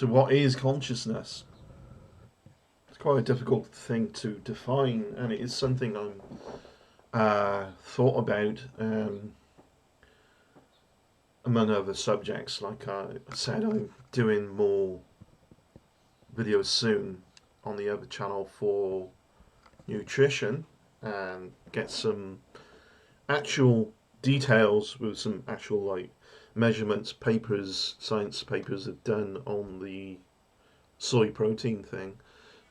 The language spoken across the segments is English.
So what is consciousness? It's quite a difficult thing to define, and it is something I'm thought about among other subjects. Like I said, I'm doing more videos soon on the other channel for nutrition and get some actual details with some actual like measurements, papers, science papers have done on the soy protein thing.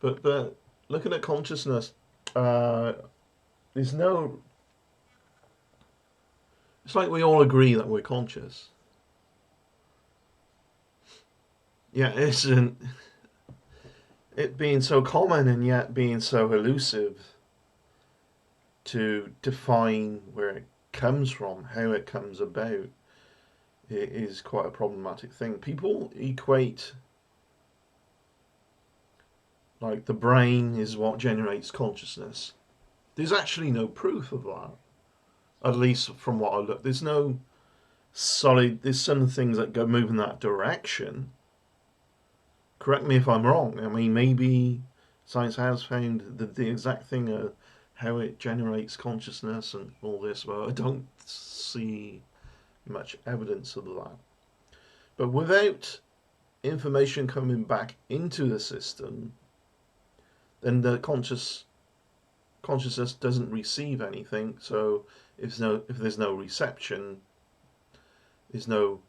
But looking at consciousness, uh, there's no. It's like we all agree that we're conscious. Yeah, isn't it being so common and yet being so elusive to define where it comes from, how it comes about, it is quite a problematic thing. People equate like the brain is what generates consciousness. There's actually no proof of that. At least from what I look, there's no solid. There's some things that go move in that direction. Correct me if I'm wrong. I mean, maybe science has found the exact thing how it generates consciousness and all this, but I don't see much evidence of that. But without information coming back into the system, then the consciousness doesn't receive anything. So if there's no reception, there's no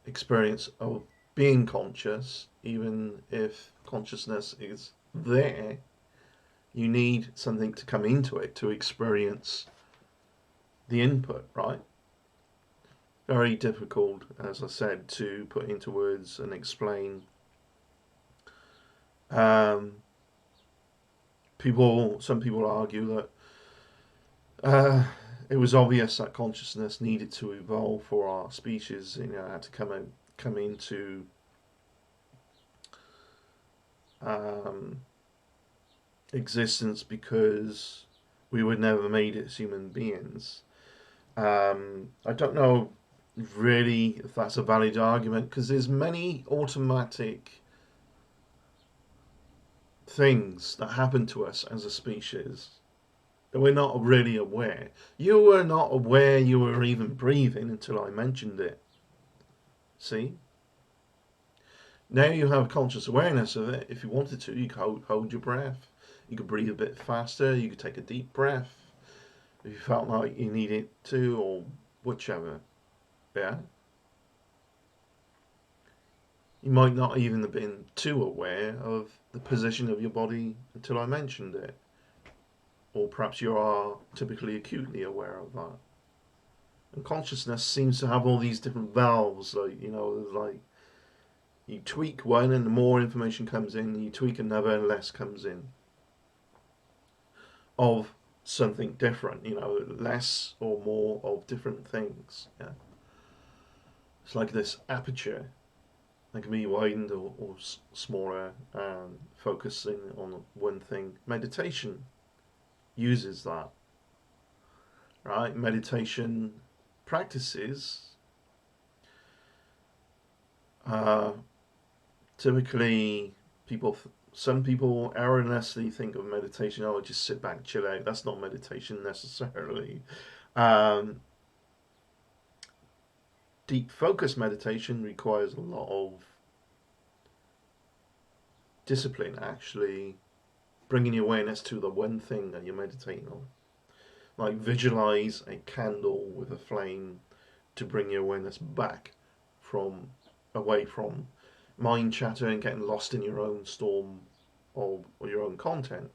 experience of being conscious. Even if consciousness is there, you need something to come into it to experience the input, right? Very difficult, as I said, to put into words and explain. Um, some people argue that it was obvious that consciousness needed to evolve for our species. Had to come into um, existence because we would never made it as human beings. I don't know really if that's a valid argument because there's many automatic things that happen to us as a species that we're not really aware. You were not aware you were even breathing until I mentioned it. See? Now you have conscious awareness of it. If you wanted to, you could hold your breath. You could breathe a bit faster. You could take a deep breath if you felt like you needed to, or whichever. Yeah? You might not even have been too aware of the position of your body until I mentioned it. Or perhaps you are typically acutely aware of that. And consciousness seems to have all these different valves, like you tweak one and the more information comes in, you tweak another and less comes in of something different, less or more of different things. Yeah. It's like this aperture that can be widened or smaller, focusing on one thing. Meditation uses that, right? Meditation practices uh, typically some people erroneously think of meditation, oh, just sit back, chill out. That's not meditation necessarily. Um, Deep focus meditation requires a lot of discipline, actually, bringing your awareness to the one thing that you're meditating on. Like visualize a candle with a flame to bring your awareness back from away from mind chatter and getting lost in your own storm or your own content.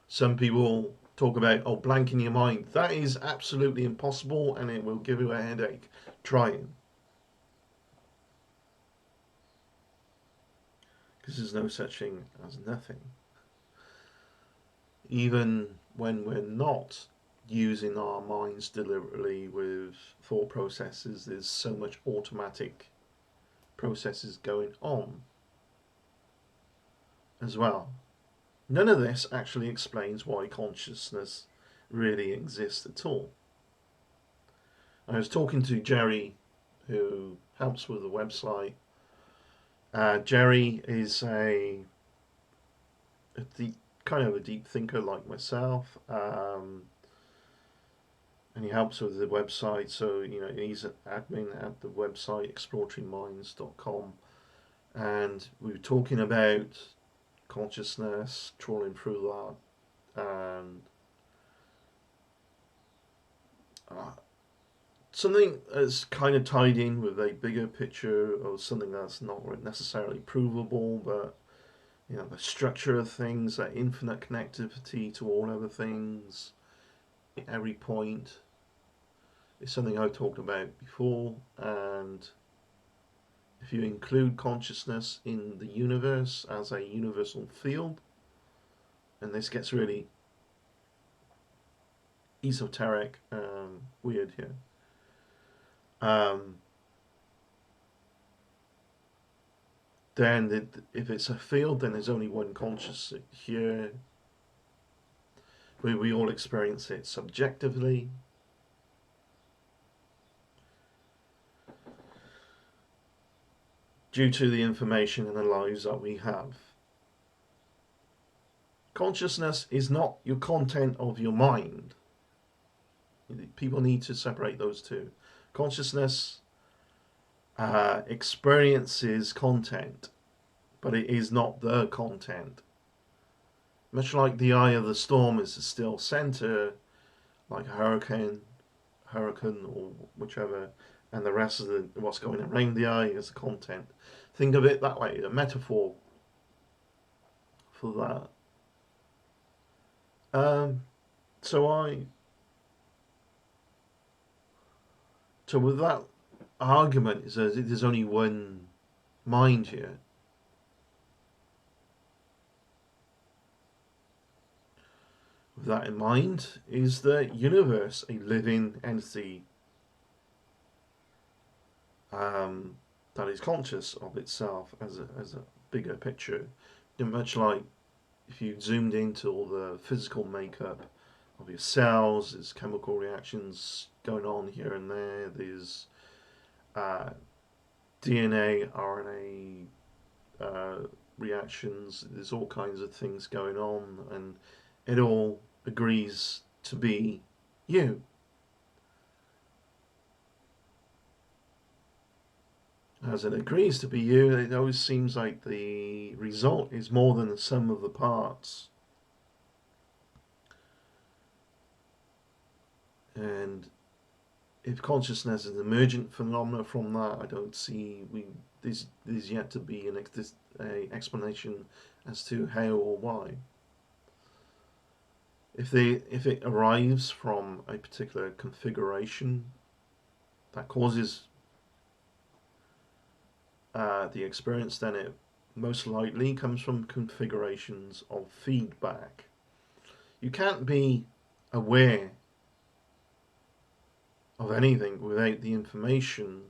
Some people talk about blanking your mind. That is absolutely impossible and it will give you a headache. Trying. Because there's no such thing as nothing. Even when we're not using our minds deliberately with thought processes, there's so much automatic processes going on as well. None of this actually explains why consciousness really exists at all. I was talking to Jerry, who helps with the website, Jerry is a deep, kind of a deep thinker like myself, and he helps with the website. So he's an admin at the website exploratoryminds.com, and we were talking about consciousness, trawling through that, and uh, something that's kind of tied in with a bigger picture of something that's not necessarily provable, but the structure of things, that infinite connectivity to all other things, every point, is something I've talked about before. And if you include consciousness in the universe as a universal field, and this gets really esoteric, weird here. Then if it's a field, then there's only one consciousness here. We all experience it subjectively. Due to the information and the lives that we have. Consciousness is not your content of your mind. People need to separate those two. Consciousness experiences content, but it is not the content. Much like the eye of the storm is a still center, like a hurricane or whichever, and the rest of what's going around the eye is the content. Think of it that way, a metaphor for that. So with that argument, is that there's only one mind here. With that in mind, is the universe a living entity that is conscious of itself as a bigger picture? Much like if you zoomed into all the physical makeup of your cells, there's chemical reactions going on here and there. There's DNA, RNA reactions. There's all kinds of things going on, and it all agrees to be you. As it agrees to be you, it always seems like the result is more than the sum of the parts. And if consciousness is an emergent phenomena from that, I don't see there's yet to be an explanation as to how or why. If it arrives from a particular configuration that causes the experience, then it most likely comes from configurations of feedback. You can't be aware of anything without the information,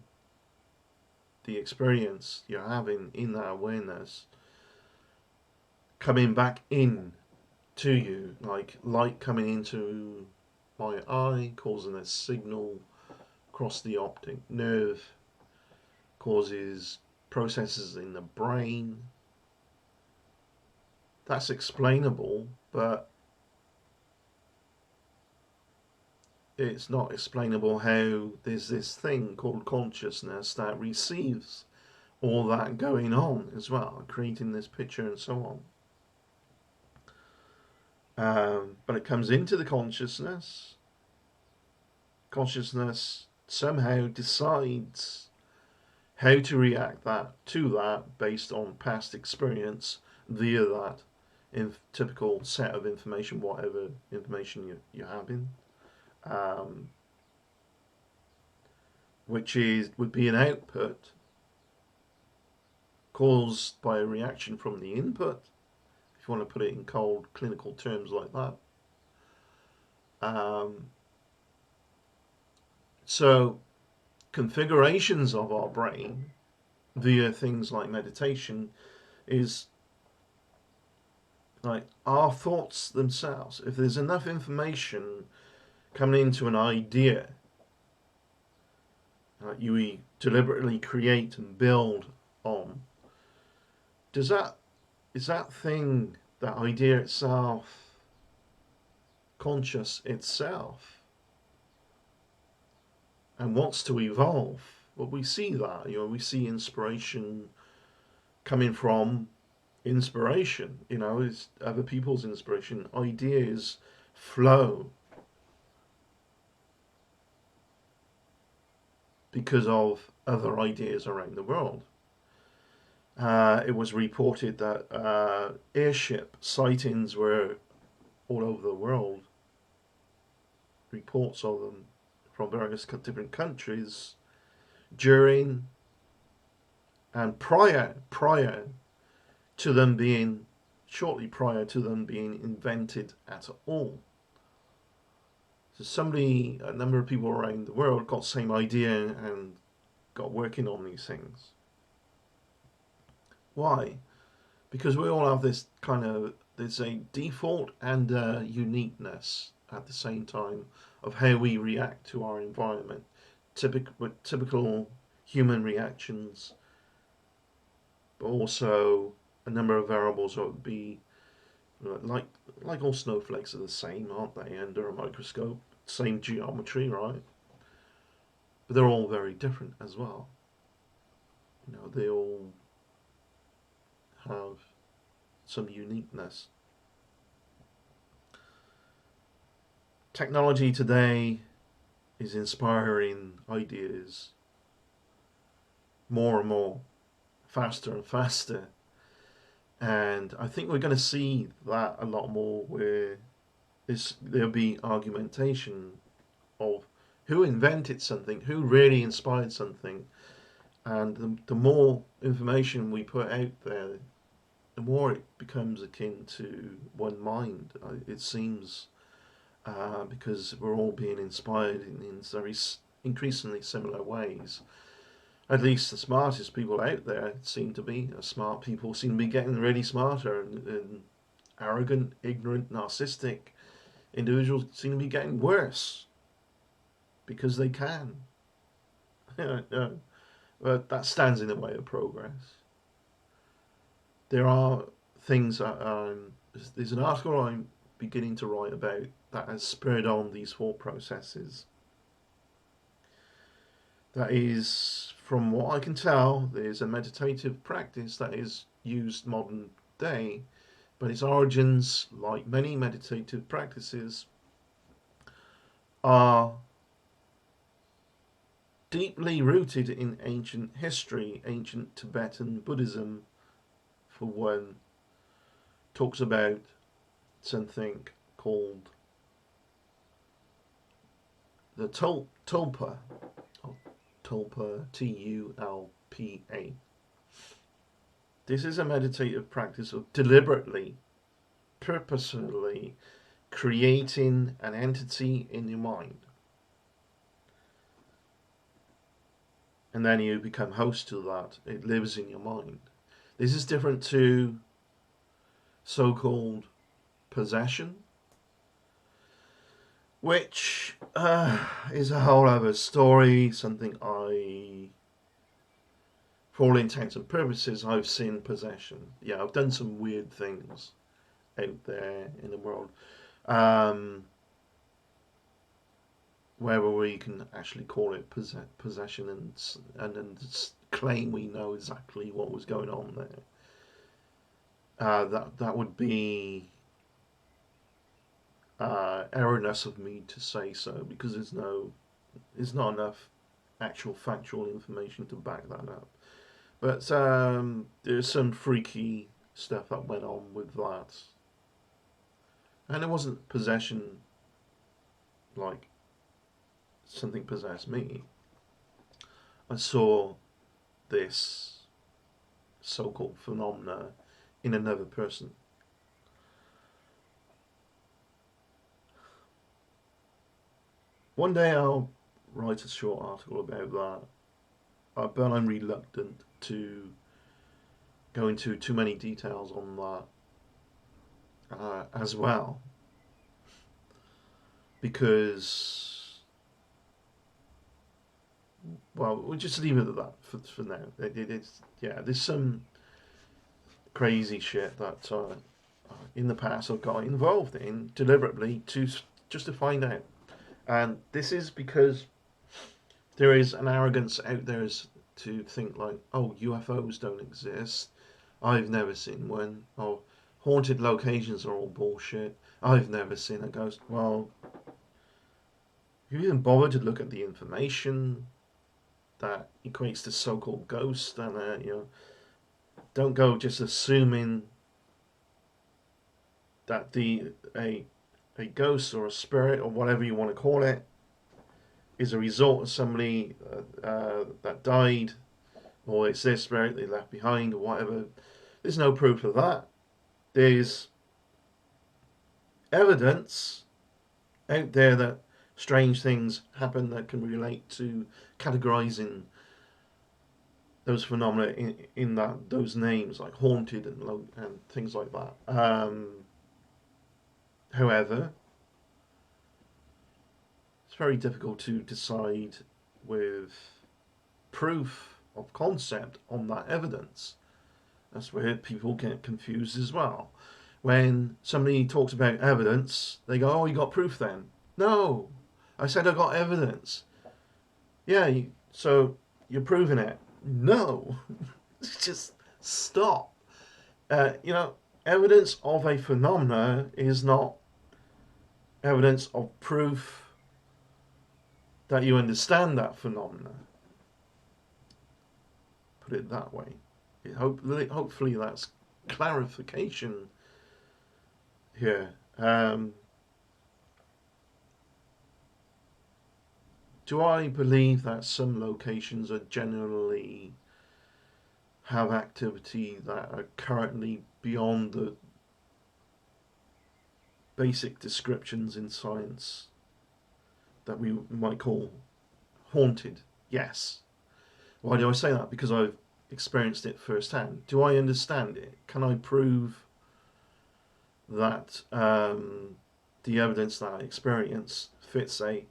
the experience you're having in that awareness coming back in to you, like light coming into my eye, causing a signal across the optic nerve, causes processes in the brain. That's explainable, but it's not explainable how there's this thing called consciousness that receives all that going on as well, creating this picture and so on. But it comes into the consciousness. Consciousness somehow decides how to react to that based on past experience via that typical set of information, whatever information you're having, which would be an output caused by a reaction from the input, if you want to put it in cold clinical terms like that. So configurations of our brain via things like meditation is like our thoughts themselves. If there's enough information coming into an idea you deliberately create and build on, Does that is that thing, that idea itself, conscious itself, and wants to evolve? Well, we see that. We see inspiration coming from inspiration. It's other people's inspiration. Ideas flow because of other ideas around the world. It was reported that airship sightings were all over the world. Reports of them from various different countries during and prior to them being shortly prior to them being invented at all. So a number of people around the world got the same idea and got working on these things. Why? Because we all have there's a default and a uniqueness at the same time of how we react to our environment. Typical human reactions, but also a number of variables that would be like all snowflakes are the same, aren't they? Under a microscope, same geometry, right? But they're all very different as well. They all have some uniqueness. Technology today is inspiring ideas more and more, faster and faster. And I think we're going to see that a lot more, where there'll be argumentation of who invented something, who really inspired something. And the more information we put out there, the more it becomes akin to one mind, it seems, because we're all being inspired in very increasingly similar ways. At least the smartest people out there seem to be. Smart people seem to be getting really smarter, and arrogant, ignorant, narcissistic individuals seem to be getting worse because they can. But that stands in the way of progress. There are things that there's an article I'm beginning to write about that has spurred on these thought processes. That is, from what I can tell, there's a meditative practice that is used modern day, but its origins, like many meditative practices, are deeply rooted in ancient history. Ancient Tibetan Buddhism, for one, talks about something called the tulpa, tulpa, Tulpa. This is a meditative practice of deliberately, purposefully creating an entity in your mind. And then you become host to that. It lives in your mind. This is different to so-called possession, which is a whole other story. Something for all intents and purposes, I've seen possession. Yeah, I've done some weird things out there in the world. Whether we can actually call it possession and then claim we know exactly what was going on there. That would be erroneous of me to say so, because there's not enough actual factual information to back that up. But there's some freaky stuff that went on with that, and it wasn't possession like something possessed me. I saw this so-called phenomena in another person. One day I'll write a short article about that, but I'm reluctant to go into too many details on that as well, because, well, we'll just leave it at that for now. There's some crazy shit that in the past I've got involved in deliberately to just to find out. And this is because there is an arrogance out there to think like, oh, UFOs don't exist. I've never seen one. Oh, haunted locations are all bullshit. I've never seen a ghost. Well, if you even bother to look at the information that equates to so-called ghosts, then don't go just assuming that a ghost or a spirit or whatever you want to call it is a result of somebody that died, or it's their spirit they left behind, or whatever. There's no proof of that. There's evidence out there that strange things happen that can relate to categorizing those phenomena in those names like haunted and things like that. However, it's very difficult to decide with proof of concept on that evidence. That's where people get confused as well. When somebody talks about evidence, they go, "Oh, you got proof then?" No, I said I got evidence. Yeah, so you're proving it. No, just stop. You know, evidence of a phenomena is not evidence of proof that you understand that phenomena. Put it that way. Hopefully that's clarification here. Do I believe that some locations are generally have activity that are currently beyond the basic descriptions in science that we might call haunted? Yes. Why do I say that? Because I've experienced it firsthand. Do I understand it? Can I prove that the evidence that I experience fits a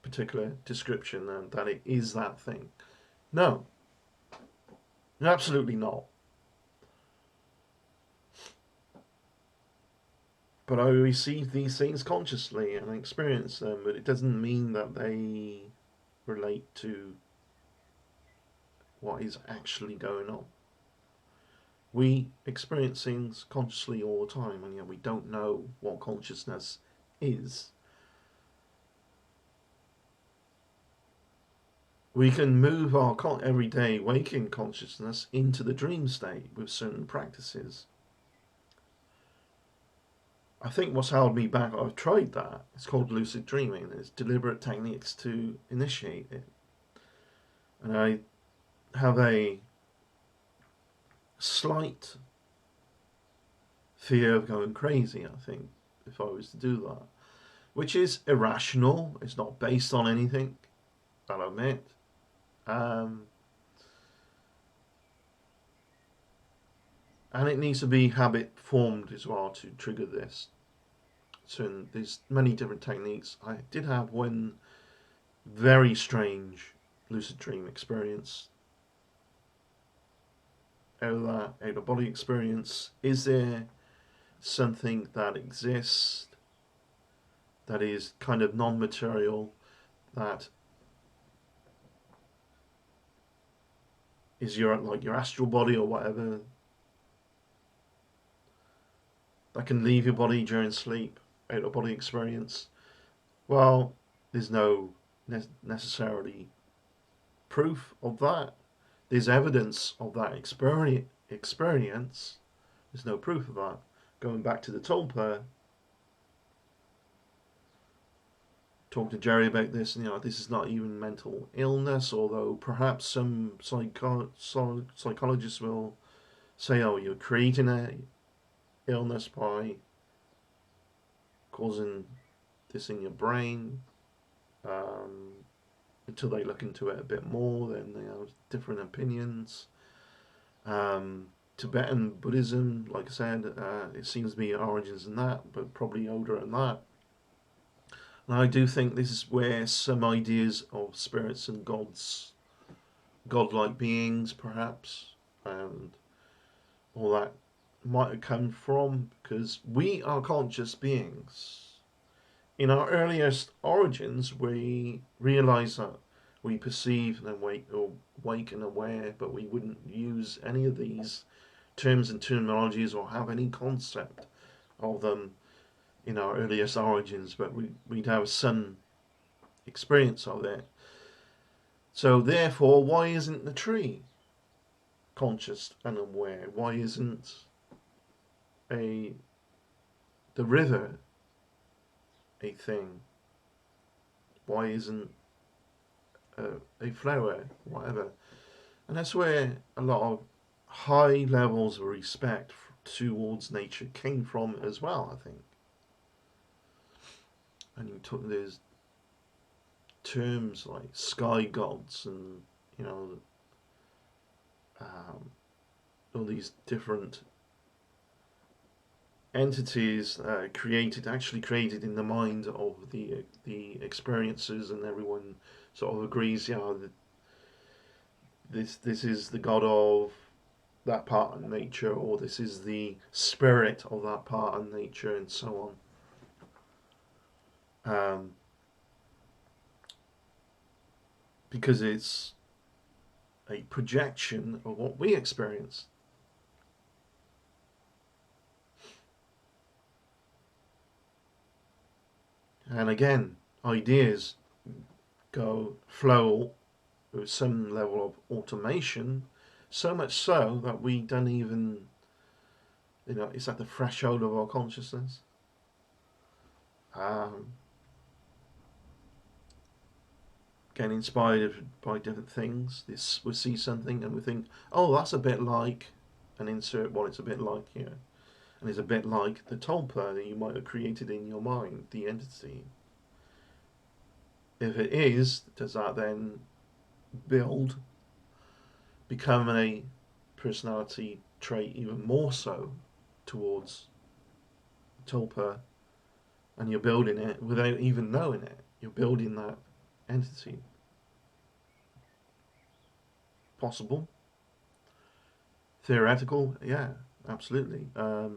particular description and that it is that thing? No, absolutely not. But I receive these things consciously and I experience them, but it doesn't mean that they relate to what is actually going on. We experience things consciously all the time, and yet we don't know what consciousness is. We can move our everyday waking consciousness into the dream state with certain practices. I think what's held me back, I've tried that. It's called lucid dreaming. It's deliberate techniques to initiate it. And I have a slight fear of going crazy, I think, if I was to do that. Which is irrational. It's not based on anything, I'll admit. And it needs to be habit formed as well to trigger this. So there's many different techniques. I did have one very strange lucid dream experience. Out of that out of body experience, is there something that exists that is kind of non-material, that is your astral body or whatever, that can leave your body during sleep, out of body experience? Well, there's no necessarily proof of that. There's evidence of that experience. There's no proof of that. Going back to the tulpa, talked to Jerry about this, and this is not even mental illness, although perhaps some psychologists will say, oh, you're creating an illness by causing this in your brain. Until they look into it a bit more, then they have different opinions. Tibetan Buddhism, like I said, it seems to be origins in that, but probably older than that. And I do think this is where some ideas of spirits and gods, godlike beings perhaps, and all that might have come from, because we are conscious beings. In our earliest origins, we realize that we perceive and wake and aware, but we wouldn't use any of these terms and terminologies or have any concept of them in our earliest origins, but we'd have some experience of it. So therefore, why isn't the tree conscious and aware? Why isn't a the river a thing? Why isn't a flower, whatever? And that's where a lot of high levels of respect towards nature came from as well, I think. And there's terms like sky gods and, you know, um, all these different entities actually created in the mind of the experiencers, and everyone sort of agrees, yeah, this is the god of that part of nature, or this is the spirit of that part of nature, and so on. Because it's a projection of what we experience. And again, ideas flow with some level of automation, so much so that we don't even, it's at the threshold of our consciousness. Um, Getting inspired by different things. We see something and we think, oh, that's a bit like, and insert what it's a bit like here. And it's a bit like the tulpa that you might have created in your mind, the entity. If it is, does that then become a personality trait even more so towards tulpa, and you're building it without even knowing it? You're building that entity. Possible. Theoretical, yeah, absolutely. But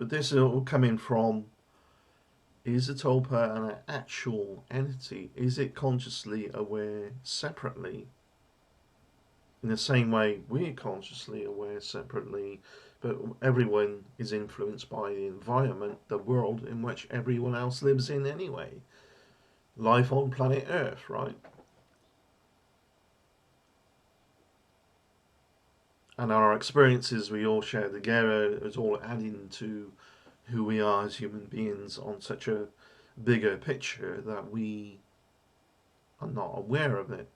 this is all coming from, is the tulpa an actual entity? Is it consciously aware separately? In the same way we're consciously aware separately, but everyone is influenced by the environment, the world in which everyone else lives in anyway. Life on planet Earth, right? And our experiences we all share together is all adding to who we are as human beings on such a bigger picture that we are not aware of it.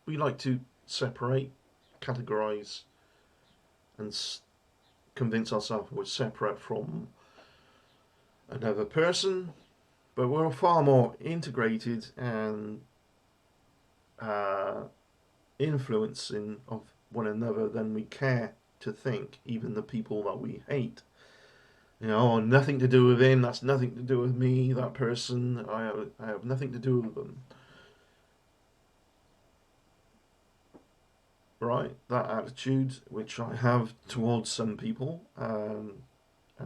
We like to separate, categorize, and convince ourselves we're separate from another person, but we're far more integrated and uh, influencing of one another than we care to think, even the people that we hate. Oh, nothing to do with him, that's nothing to do with me, that person, I have nothing to do with them. Right? That attitude, which I have towards some people, and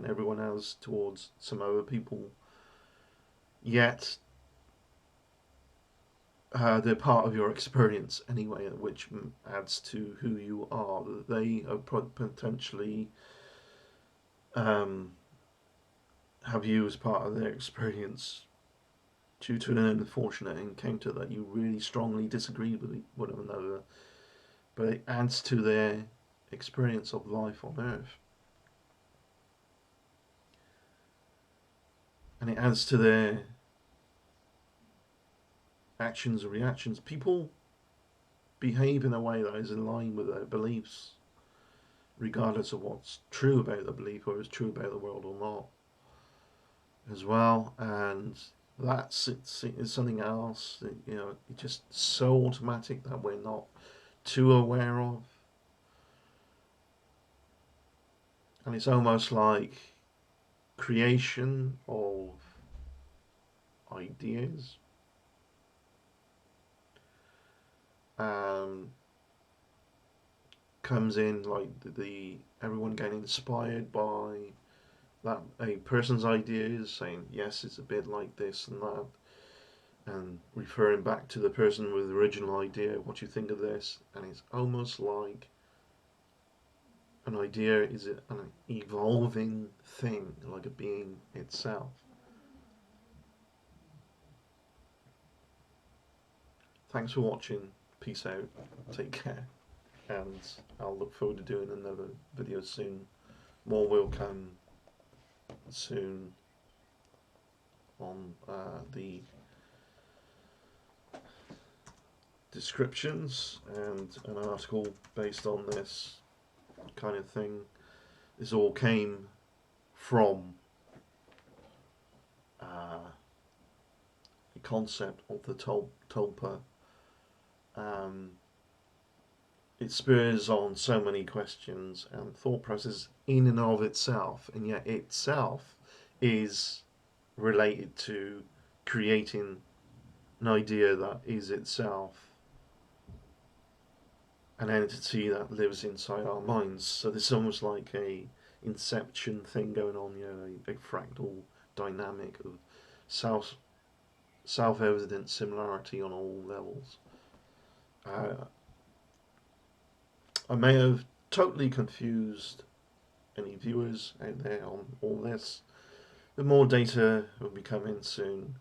everyone has towards some other people, yet they're part of your experience anyway, which adds to who you are. They are potentially um, have you as part of their experience due to an unfortunate encounter that you really strongly disagree with one another, but it adds to their experience of life on Earth. And it adds to their actions and reactions. People behave in a way that is in line with their beliefs, regardless of what's true about the belief or is true about the world or not, as well. And that's it's something else that, it's just so automatic that we're not too aware of. And it's almost like creation of ideas um, comes in, like the everyone getting inspired by that a person's ideas, saying yes, it's a bit like this and that, and referring back to the person with the original idea, what do you think of this? And it's almost like an idea is an evolving thing, like a being itself. Thanks for watching. Peace out. Take care. And I'll look forward to doing another video soon. More will come soon on the descriptions, and an article based on this kind of thing. This all came from the concept of the tulpa. It spurs on so many questions and thought processes in and of itself, and yet itself is related to creating an idea that is itself an entity that lives inside our minds. So there's almost like a inception thing going on, a fractal dynamic of self-evident similarity on all levels. I may have totally confused any viewers out there on all this. The more data will be coming soon.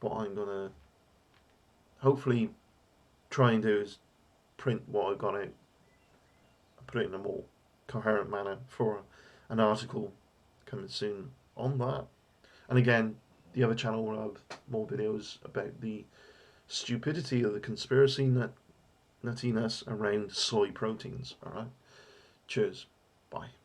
What I'm going to hopefully try and do is print what I got out and put it in a more coherent manner for an article coming soon on that. And again, the other channel will have more videos about the stupidity of the conspiracy nuttiness around soy proteins. Alright? Cheers. Bye.